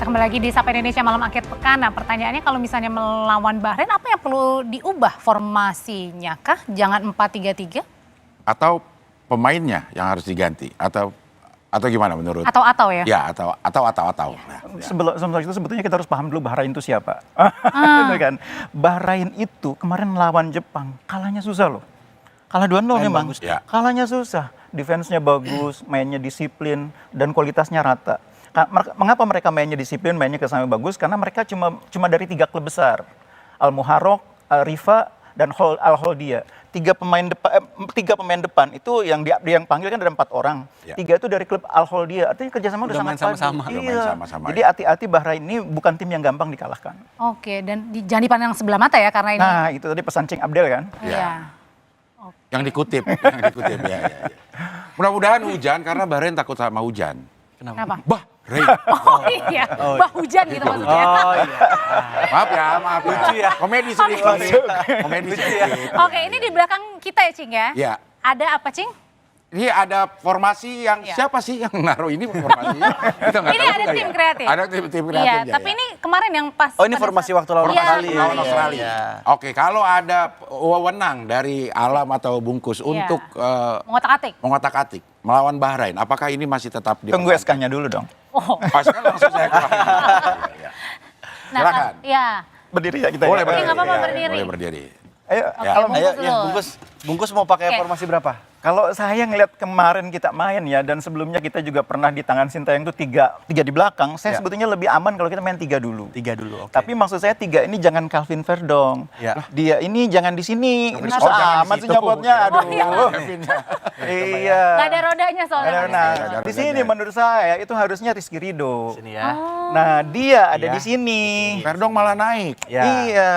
Kita kembali lagi di Sapa Indonesia Malam Akhir Pekan. Nah, pertanyaannya kalau misalnya melawan Bahrain, apa yang perlu diubah formasinya kah? Jangan 4-3-3? Atau pemainnya yang harus diganti? Atau gimana menurut? Atau ya? Ya, atau. Nah, Sebelum itu sebetulnya kita harus paham dulu Bahrain itu siapa. Gitu kan. Bahrain itu kemarin lawan Jepang, kalahnya susah loh. Kalah 2-0 memang. Ya. Kalahnya susah. Defense-nya bagus, mainnya disiplin, dan kualitasnya rata. Mengapa mereka mainnya disiplin, mainnya kesamanya bagus? Karena mereka cuma dari 3 klub besar. Al-Muharraq, Rifa, dan Al-Holdia. 3 pemain depan itu yang panggil kan ada 4 orang. Ya. 3 itu dari klub Al-Holdia. Artinya kerjasama udah sangat sama-sama. bagus. Udah main sama-sama, Jadi hati-hati, Bahrain ini bukan tim yang gampang dikalahkan. Oke, dan jangan dipandang sebelah mata ya karena ini. Nah, itu tadi pesan Cing Abdel kan. Iya. yang dikutip. ya. Mudah-mudahan hujan karena Bahrain takut sama hujan. Kenapa? Bahrain. Oh iya, bah hujan gitu maksudnya. Oh iya. Maaf ya. Lucu ya. Komedi sedikit. Komedi sedikit. Oke, ini di belakang kita ya, Cing ya? Ya. Ada apa, Cing? Ini ada formasi yang Ya. siapa sih yang naruh ini formasinya? Kita nggak Ini tahu ada juga tim ya. kreatif. Ada tim kreatif. Iya, ya, tapi ya. ini kemarin yang pas. Oh ini pada formasi saat- waktu lawan Iya, Australia. kemarin. Lawan Australia. Iya. Oke, kalau ada wewenang dari Alam atau Bungkus untuk Mengotak-atik. mengotak-atik melawan Bahrain, apakah ini masih tetap di? Tunggu SK-nya dulu dong. Oh. Pas kan langsung saya keluarin. Ya. Nah, Silakan. ya. Berdiri ya kita. Boleh ya. berdiri. nggak apa-apa ya, berdiri. Boleh berdiri. Ayo, Ya. Alam. Bungkus Ayo dulu. ya, bungkus mau pakai Oke. formasi berapa? Kalau saya ngeliat kemarin kita main ya, dan sebelumnya kita juga pernah di tangan Sintayong itu tiga di belakang, saya Ya. sebetulnya lebih aman kalau kita main 3 dulu. 3 dulu, oke. Tapi maksud saya 3 ini jangan Calvin Verdong. Ya. Dia ini jangan di sini. Ini Oh, jangan susah di amat situ. sih nyopotnya. Aduh. iya. Iya. Nggak ada rodanya soalnya. Nah, Nggak ada di rodanya. sini menurut saya itu harusnya Rizky Ridho. Sini ya. Nah, dia ada Iya. di sini. Verdong malah naik. Ya. Iya.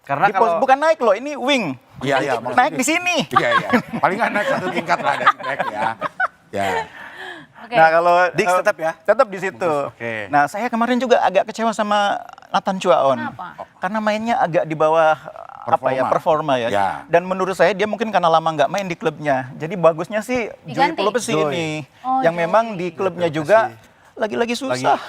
Karena kalau Bukan naik loh, ini wing. Iya. Naik di sini. Iya. Paling nggak naik 1 tingkat lah dari back ya. Ya. Oke. Nah, kalau Dix tetap ya? Tetap di situ. Oke. Nah, saya kemarin juga agak kecewa sama Nathan Chuaon. Kenapa? Karena mainnya agak di bawah performa ya. Ya. Dan menurut saya dia mungkin karena lama nggak main di klubnya. Jadi bagusnya sih Joey Diganti? Pelopesi ini. Oh, yang Joey. memang di klubnya juga lagi-lagi susah.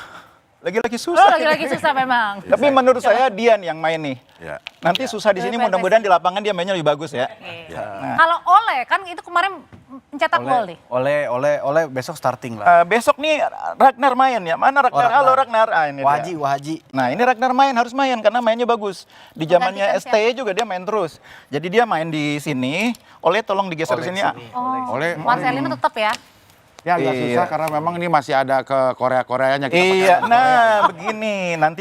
Lagi-lagi Oh, susah. lagi-lagi susah memang. Tapi menurut saya dia nih yang main nih. Ya. Nanti susah di sini, Joey mudah-mudahan di lapangan dia mainnya lebih bagus ya. Oke. Ya. Kalau Ole kan itu kemarin mencetak gol nih. oleh besok starting lah. Besok nih Ragnar main ya. Mana Ragnar? Ragnar. Halo Ragnar. Ah, ini dia. Wahaji. Nah ini Ragnar harus main karena mainnya bagus. Di zamannya Menggantikan STY juga dia main terus. Jadi dia main di sini. Oleh tolong digeser Oleh ke sini. sini. Oh, Oleh. Marcelino tetap ya. Ya agak Iya. susah karena memang ini masih ada ke Korea-Koreanya. Kita Iya, pakai nah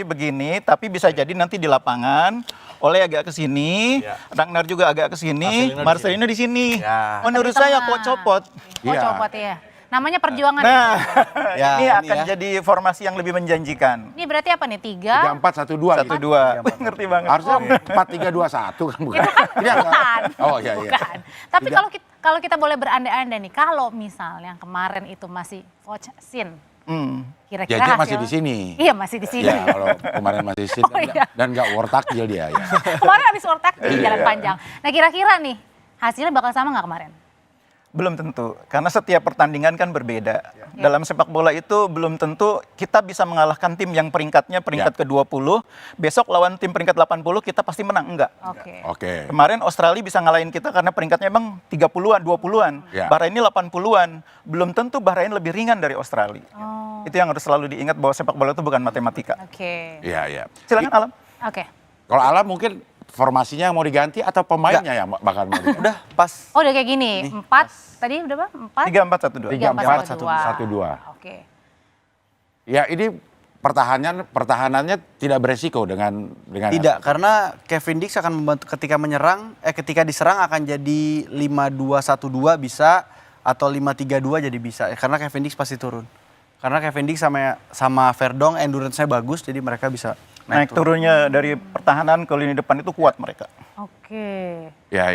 begini, tapi bisa jadi nanti di lapangan Oleh agak ke sini, Iya. Ragnar juga agak ke sini, Marcelino di sini. Ya. Menurut Di saya tengah. kok copot. Oh, Iya. copot ya. Namanya perjuangan. Nah, Ya, ini ini akan ya. jadi formasi yang lebih menjanjikan. Ini berarti apa nih? 3? 3-4-1-2 gitu. 1-2, ngerti banget. Harusnya 4-3-2-1 kan bukan? Itu kan Ini agak- bukan. Oh iya. Bukan. Tapi Tidak. kalau kita boleh berandai-andai nih, kalau misalnya kemarin itu masih Coach Sin, Ya kira-kira dia masih hasil- di sini. Iya, masih di sini. Ya kalau kemarin masih di sini Oh, iya. dan nggak war takjil dia ya. Kemarin habis ortak di Iya. jalan panjang. Nah, kira-kira nih hasilnya bakal sama nggak kemarin? Belum tentu, karena setiap pertandingan kan berbeda. Dalam sepak bola itu belum tentu kita bisa mengalahkan tim yang peringkatnya peringkat ke-20. Besok lawan tim peringkat 80 kita pasti menang, enggak. Oke. Oke. Kemarin Australia bisa ngalahin kita karena peringkatnya emang 30-an, 20-an. Ya. Bahrain ini 80-an. Belum tentu Bahrain lebih ringan dari Australia. Oh, Itu yang harus selalu diingat bahwa sepak bola itu bukan matematika. oke. Iya. Silakan Alam. Oke. Kalau Alam mungkin formasinya yang mau diganti atau pemainnya yang bakal mau diganti? Udah pas. Oh, udah kayak gini. 4, tadi udah berapa? 4? 3-4-1-2. 3-4-1-2. Oke. Ya ini pertahanannya tidak beresiko dengan Tidak, karena Kevin Dix akan membantu ketika diserang akan jadi 5-2-1-2 bisa atau 5-3-2 jadi bisa. Karena Kevin Dix pasti turun. Karena Kevin Dix sama Verdong endurance-nya bagus jadi mereka bisa Naik turunnya dari pertahanan ke lini depan itu kuat mereka. Oke. Ya.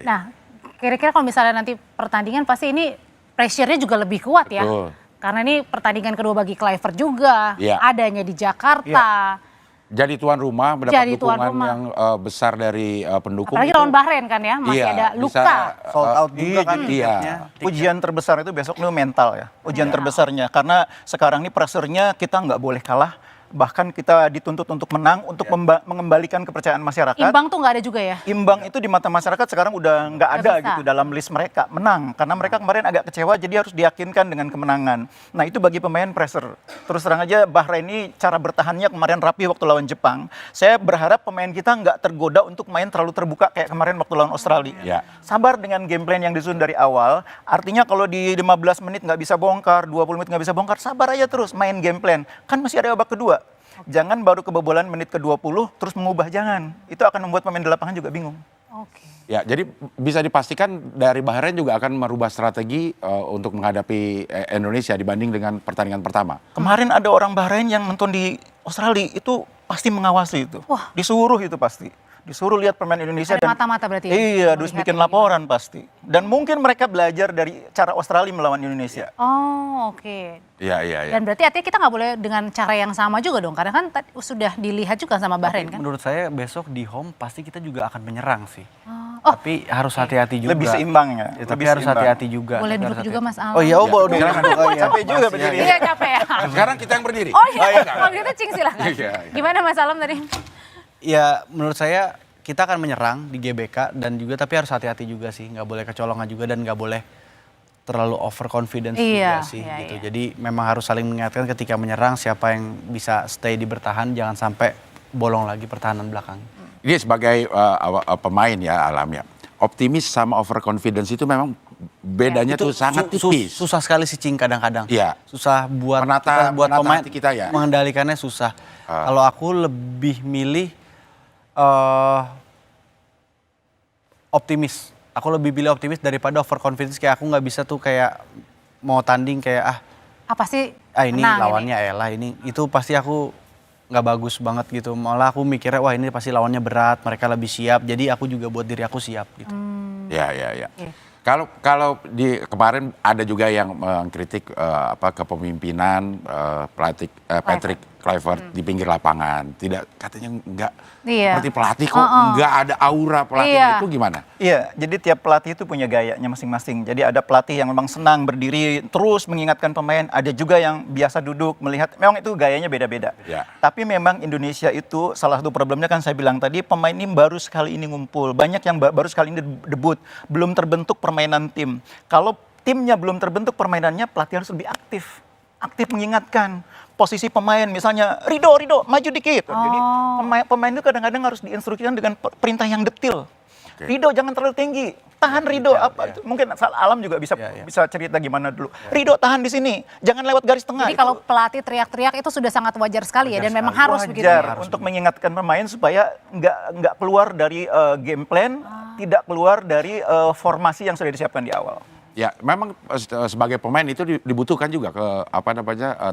Nah, kira-kira kalau misalnya nanti pertandingan pasti ini pressure-nya juga lebih kuat ya. Betul. Karena ini pertandingan kedua bagi Kluivert juga. Iya. Adanya di Jakarta. Jadi tuan rumah mendapat Jadi tuan dukungan rumah. yang besar dari pendukung. Apalagi itu. lawan Bahrain kan ya, masih Iya, ada bisa, luka. Sold out juga kan Iya. tiketnya. Ujian terbesar itu besok itu mental ya, ujian terbesarnya. Karena sekarang ini pressure-nya kita nggak boleh kalah, bahkan kita dituntut untuk menang, untuk mengembalikan kepercayaan masyarakat. Imbang tuh nggak ada juga ya? Imbang itu di mata masyarakat sekarang udah nggak ada bisa. gitu dalam list mereka menang karena mereka kemarin agak kecewa jadi harus diyakinkan dengan kemenangan. Nah itu bagi pemain pressure. Terus terang aja Bahrain ini cara bertahannya kemarin rapi waktu lawan Jepang. Saya berharap pemain kita nggak tergoda untuk main terlalu terbuka kayak kemarin waktu lawan Australia. Ya. Sabar dengan game plan yang disusun dari awal. Artinya kalau di 15 menit nggak bisa bongkar, 20 menit nggak bisa bongkar, sabar aja terus main game plan. Kan masih ada babak kedua. Jangan baru kebobolan menit ke-20 terus mengubah, jangan. Itu akan membuat pemain di lapangan juga bingung. Oke. Ya, jadi bisa dipastikan dari Bahrain juga akan merubah strategi untuk menghadapi Indonesia dibanding dengan pertandingan pertama. Kemarin ada orang Bahrain yang nonton di Australia itu pasti mengawasi itu. Wah. Disuruh itu pasti. Disuruh lihat pemain Indonesia Ada mata-mata berarti ya? Iya, terus Melihat bikin ini. laporan pasti. Dan mungkin mereka belajar dari cara Australia melawan Indonesia. Oh, oke. Iya, iya, iya. Dan berarti artinya kita nggak boleh dengan cara yang sama juga dong, karena kan sudah dilihat juga sama Bahrain kan? Menurut saya besok di home pasti kita juga akan menyerang sih. Oh, Tapi harus hati-hati juga. Lebih seimbang ya. Ya, tapi lebih harus seimbang. hati-hati juga. boleh Tapi duduk harus juga hati-hati. Mas Alam. Oh iya, oh boleh Silakan. duduk. Oh iya. Capek juga berdiri. Iya capek ya. Sekarang kita yang berdiri. Oh iya, kalau gitu Cing silahkan. Iya, iya. Gimana Mas Alam tadi? Ya menurut saya kita akan menyerang di GBK dan juga tapi harus hati-hati juga sih, nggak boleh kecolongan juga dan nggak boleh terlalu overconfidence Iya, juga sih iya, gitu. iya. Jadi memang harus saling mengingatkan ketika menyerang siapa yang bisa stay di bertahan, jangan sampai bolong lagi pertahanan belakang. Dia sebagai pemain ya Alam ya. Optimis sama overconfidence itu memang bedanya tuh sangat tipis. Susah sekali sih Cing kadang-kadang. Iya. Susah buat Menata pemain hati kita ya. mengendalikannya susah. Kalau aku lebih milih optimis. Aku lebih pilih optimis daripada overconfidence, kayak aku nggak bisa tuh kayak mau tanding kayak Apa sih? ini menang lawannya elah ini itu pasti aku nggak bagus banget gitu. Malah aku mikirnya wah ini pasti lawannya berat, mereka lebih siap. Jadi aku juga buat diri aku siap gitu. Ya, ya, ya. Oke. Kalau di kemarin ada juga yang mengkritik kepemimpinan pelatih Patrick Kluivert di pinggir lapangan. Tidak, katanya enggak Iya. seperti pelatih kok enggak ada aura pelatih Iya. itu gimana? Iya, jadi tiap pelatih itu punya gayanya masing-masing. Jadi ada pelatih yang memang senang berdiri terus mengingatkan pemain, ada juga yang biasa duduk melihat. Memang itu gayanya beda-beda. Ya. Tapi memang Indonesia itu salah satu problemnya kan saya bilang tadi pemain ini baru sekali ini ngumpul. Banyak yang baru sekali ini debut, belum terbentuk permainan tim. Kalau timnya belum terbentuk permainannya, pelatih harus lebih aktif. Aktif mengingatkan posisi pemain, misalnya Rido maju dikit. Jadi pemain itu kadang-kadang harus diinstruksikan dengan perintah yang detil. Oke. Rido jangan terlalu tinggi, tahan Rido apa itu. Mungkin Alam juga bisa cerita gimana dulu. Rido tahan di sini, jangan lewat garis tengah. Jadi kalau pelatih teriak-teriak itu sudah sangat wajar sekali ya, dan memang harus begitu. wajar untuk mengingatkan pemain supaya nggak keluar dari game plan, tidak keluar dari formasi yang sudah disiapkan di awal. Ya, memang sebagai pemain itu dibutuhkan juga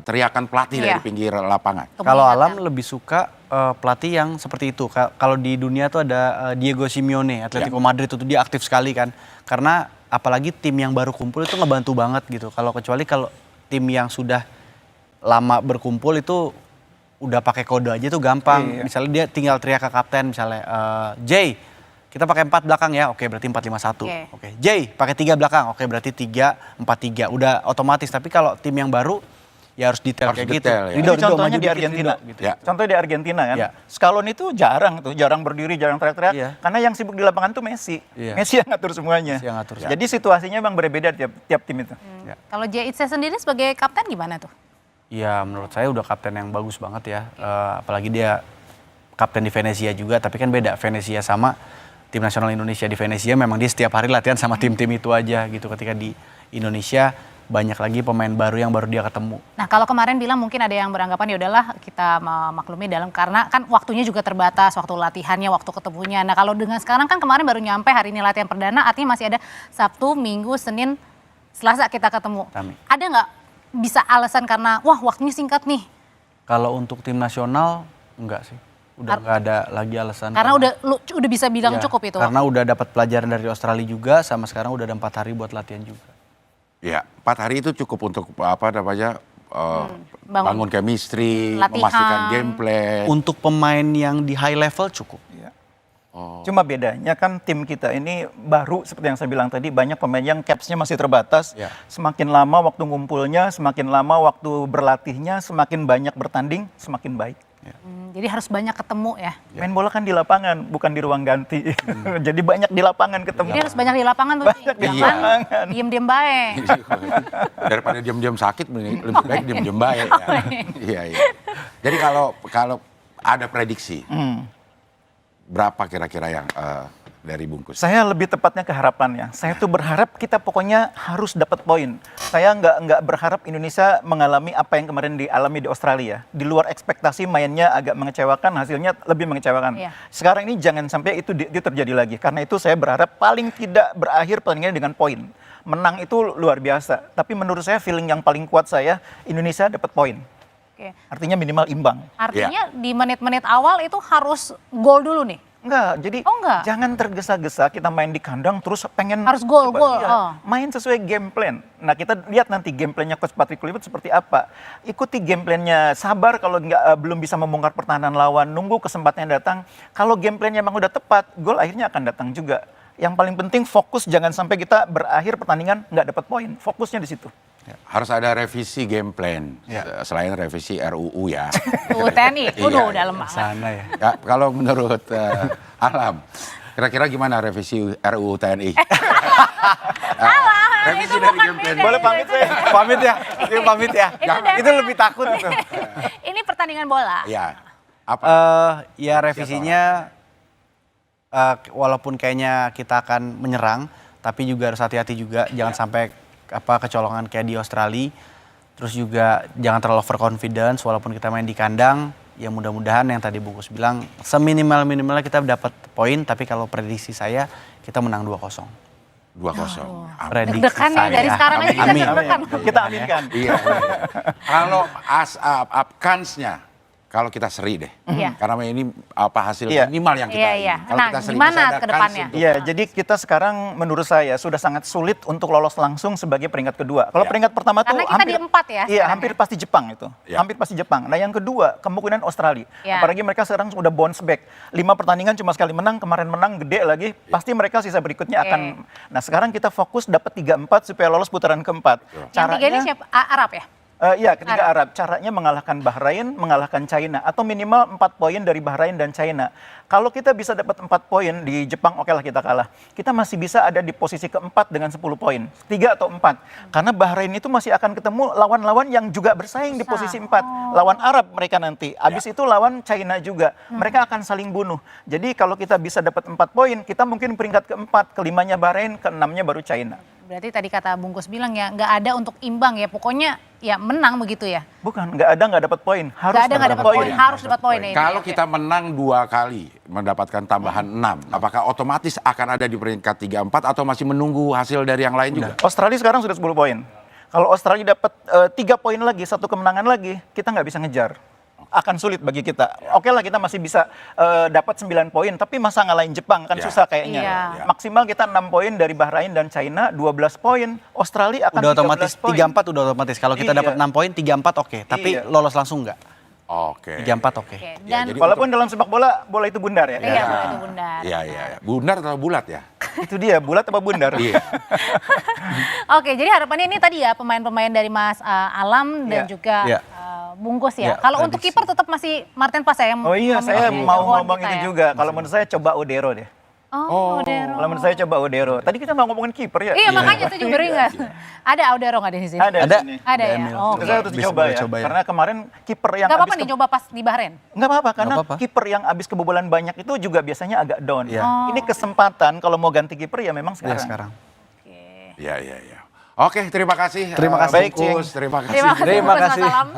teriakan pelatih Iya. dari pinggir lapangan. Kalau Mengingatkan. Alam lebih suka pelatih yang seperti itu. Kalau di dunia tuh ada Diego Simeone, Atletico Madrid itu dia aktif sekali kan. Karena apalagi tim yang baru kumpul itu ngebantu banget gitu. Kecuali kalau tim yang sudah lama berkumpul itu udah pakai kode aja tuh gampang. Iya. Misalnya dia tinggal teriak ke kapten misalnya Jay, kita pakai 4 belakang ya, oke berarti 4-5-1. Oke. Oke. Jay pakai 3 belakang, oke berarti 3-4-3. Udah otomatis. Tapi kalau tim yang baru ya harus detail Harus kayak detail, gitu. ya. Ini contohnya maju di dikit, Argentina. Rido, gitu. Ya. Contohnya di Argentina kan. Iya. Scaloni itu jarang berdiri, jarang teriak-teriak. Iya. Karena yang sibuk di lapangan tuh Messi. Iya. Messi yang ngatur semuanya. Messi yang ngatur. Jadi situasinya memang berbeda tiap tim itu. Ya. Kalau Jitse sendiri sebagai kapten gimana tuh? Ya menurut saya udah kapten yang bagus banget ya. Apalagi dia kapten di Venezia juga. Tapi kan beda Venezia sama tim nasional Indonesia. Di Venezia memang dia setiap hari latihan sama tim-tim itu aja gitu. Ketika di Indonesia banyak lagi pemain baru yang baru dia ketemu. Nah kalau kemarin bilang mungkin ada yang beranggapan ya udahlah kita memaklumi dalam karena kan waktunya juga terbatas, waktu latihannya, waktu ketemunya. Nah kalau dengan sekarang kan kemarin baru nyampe hari ini latihan perdana, artinya masih ada Sabtu, Minggu, Senin, Selasa kita ketemu. Kami. Ada nggak bisa alasan karena wah waktunya singkat nih? Kalau untuk tim nasional enggak sih. Udah nggak ada lagi alasan. Karena udah bisa bilang Ya, cukup itu. Karena udah dapat pelajaran dari Australia juga, sama sekarang udah ada 4 hari buat latihan juga. Ya, 4 hari itu cukup untuk bangun chemistry, Latihan. memastikan gameplay. Untuk pemain yang di high level cukup. Cuma bedanya kan tim kita ini baru seperti yang saya bilang tadi, banyak pemain yang capsnya masih terbatas. Ya. Semakin lama waktu ngumpulnya, semakin lama waktu berlatihnya, semakin banyak bertanding, semakin baik. Jadi harus banyak ketemu ya. Main bola kan di lapangan, bukan di ruang ganti. Jadi banyak di lapangan ketemu. Jadi harus banyak di lapangan tuh. Banyak di Jangan lapangan. diem-diem baik. Daripada diam-diam sakit, lebih baik diam-diam baik. Ya. Iya, iya. Jadi kalau ada prediksi, berapa kira-kira yang dari Bungkus? Saya lebih tepatnya ke harapannya. Saya tuh berharap kita pokoknya harus dapat poin. Saya nggak berharap Indonesia mengalami apa yang kemarin dialami di Australia. Di luar ekspektasi mainnya agak mengecewakan, hasilnya lebih mengecewakan. Iya. Sekarang ini jangan sampai itu terjadi lagi. Karena itu saya berharap paling tidak berakhir pertandingan dengan poin. Menang itu luar biasa. Tapi menurut saya feeling yang paling kuat saya, Indonesia dapat poin. Oke. Artinya minimal imbang. Artinya di menit-menit awal itu harus gol dulu nih. Enggak, jadi Oh, enggak. jangan tergesa-gesa kita main di kandang terus pengen Harus gol, coba, gol, iya, oh. main sesuai game plan. Nah kita lihat nanti game plannya Coach Patrick Kluivert seperti apa. Ikuti game plannya, sabar kalau belum bisa membongkar pertahanan lawan, nunggu kesempatannya datang. Kalau game plannya memang udah tepat, gol akhirnya akan datang juga. Yang paling penting fokus, jangan sampai kita berakhir pertandingan nggak dapat poin. Fokusnya di situ. Harus ada revisi game plan, selain revisi RUU ya. Tuh TNI, Iya, dalam banget. Sana ya. Ya, kalau menurut Alam, kira-kira gimana revisi RUU TNI? Revisi itu dari bukan game plan. beda. Boleh pamit saya? Pamit ya, pamit ya. Itu Lebih takut itu. Ini pertandingan bola. Ya, apa? Ya revisinya walaupun kayaknya kita akan menyerang, tapi juga harus hati-hati juga, jangan sampai kecolongan kayak di Australia. Terus juga jangan terlalu overconfidence walaupun kita main di kandang. Ya mudah-mudahan yang tadi Bungkus bilang seminimal-minimalnya kita dapat poin, tapi kalau prediksi saya kita menang 2-0. 2-0. Prediksi Deg-degan ya, dari sekarang aja kita Amin. deg-degan. Kita aminkan. Iya. Kalau kansnya, kalau kita seri deh, Iya. karena ini hasil Iya. minimal yang kita Iya. ingin. Kalau Nah, kita seri, gimana masih ada ke kans depannya? untuk- Iya, jadi kita sekarang menurut saya sudah sangat sulit untuk lolos langsung sebagai peringkat kedua. Kalau Ya. peringkat pertama tuh Karena kita di 4 ya Iya, sekarang hampir ya. pasti Jepang itu. Ya. Hampir pasti Jepang. Nah, yang kedua kemungkinan Australia. Ya. Apalagi mereka sekarang sudah bounce back. 5 pertandingan cuma sekali menang, kemarin menang gede lagi. Pasti mereka sisa berikutnya akan. Nah, sekarang kita fokus dapat 3-4 supaya lolos putaran keempat. Yang tiga ini siapa? Arab ya? Iya, ketiga Arab. Caranya mengalahkan Bahrain, mengalahkan China. Atau minimal 4 poin dari Bahrain dan China. Kalau kita bisa dapat 4 poin di Jepang, oke lah kita kalah. Kita masih bisa ada di posisi keempat dengan 10 poin. 3 atau 4. Karena Bahrain itu masih akan ketemu lawan-lawan yang juga bersaing di posisi 4. Lawan Arab mereka nanti. Habis itu lawan China juga. Mereka akan saling bunuh. Jadi kalau kita bisa dapat 4 poin, kita mungkin peringkat keempat. Kelimanya Bahrain, keenamnya baru China. Berarti tadi kata Bungkus bilang ya, nggak ada untuk imbang ya, pokoknya ya menang begitu ya. Bukan, nggak dapat poin. Harus Nggak ada nggak dapat poin, harus dapat poin ya. Kalau Oke. kita menang 2 kali, mendapatkan tambahan 6, apakah otomatis akan ada di peringkat 3-4 atau masih menunggu hasil dari yang lain juga? Australia sekarang sudah 10 poin. Kalau Australia dapat 3 poin lagi, 1 kemenangan lagi, kita nggak bisa ngejar. Akan sulit bagi kita. Oke lah kita masih bisa dapat 9 poin, tapi masa ngalahin Jepang kan Ya. susah kayaknya. Iya. Maksimal kita 6 poin dari Bahrain dan China, 12 poin. Australia akan Udah 13 otomatis poin. 3-4 udah otomatis. Kalau kita Iya. dapat 6 poin 3-4 oke, tapi Iya. lolos langsung enggak? Oke. 3-4 oke. Oke, Ya, dan jadi Walaupun dalam sepak bola, bola itu bundar ya. iya bola itu bundar. Iya, iya. Bundar atau bulat ya? Itu dia, bulat apa bundar? Iya. Oke, jadi harapannya ini tadi ya pemain-pemain dari Mas Alam dan Iya. juga Iya. Bungkus ya. Iya, Kalau untuk prediksi. kiper tetap masih Martin Pas ya yang Oh iya, saya memiliki mau jagoan ngomong kita itu ya. juga. Kalau menurut saya coba Odero deh. Oh, Audero. Kalau menurut saya coba Odero. Tadi kita nggak ngomongin kiper ya. Iya, makanya itu juga beringat. Ada Audero nggak di sini? Ada. Ada. Sini. Ada ya. Emil. Oh, Menurut saya harus Bisa dicoba ya. coba ya. Karena kemarin kiper yang nggak apa-apa habis nih coba pas di Bahrain. Nggak apa-apa, karena apa-apa. kiper yang abis kebobolan banyak itu juga biasanya agak down. Iya. Ini kesempatan kalau mau ganti kiper ya memang Ya sekarang. sekarang. Oke. Iya, iya, iya. Oke, terima kasih. Terima kasih. Baik, Bungkus. Terima kasih. Terima kasih. Terima Bungkus, Mas kasih. Alam.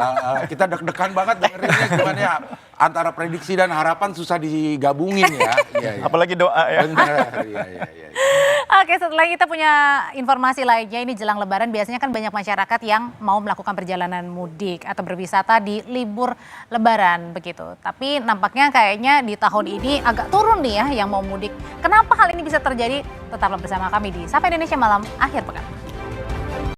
Kita deg-degan banget dengerinnya gimana ya. Antara prediksi dan harapan susah digabungin ya. Iya, iya. Apalagi doa ya. Benar. Iya, iya, iya. Oke, setelah kita punya informasi lainnya, ini jelang Lebaran biasanya kan banyak masyarakat yang mau melakukan perjalanan mudik atau berwisata di libur Lebaran begitu. Tapi nampaknya kayaknya di tahun ini agak turun nih ya yang mau mudik. Kenapa hal ini bisa terjadi? Tetaplah bersama kami di Sapa Indonesia Malam akhir pekan.